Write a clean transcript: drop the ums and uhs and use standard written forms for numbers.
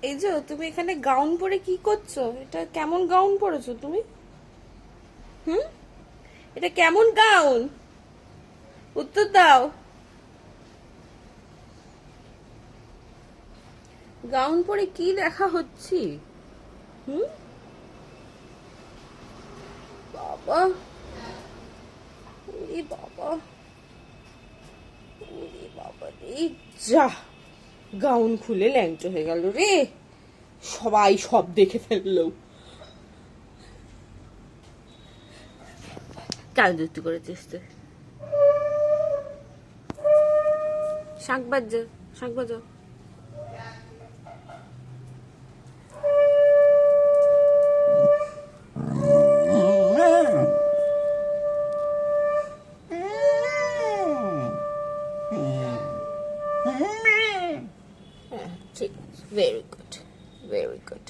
এই যে তুমি এখানে গাউন পরে কি করছো? এটা কেমন গাউন পরেছো তুমি? হুম, এটা কেমন গাউন? উত্তর দাও। গাউন পরে কি দেখা হচ্ছে? হুম, বাবা, ওরে বাবা, ওরে বাবা রে, যা, গাউন খুলে ল্যাংটো হয়ে গেল রে। সবাই সব দেখে ফেললো। কেন যুক্তি করেছিস তুই? শাঁখ বাজছে, শাঁখ বাজো। ঠিক আছে, ভেরি গুড, ভেরি গুড।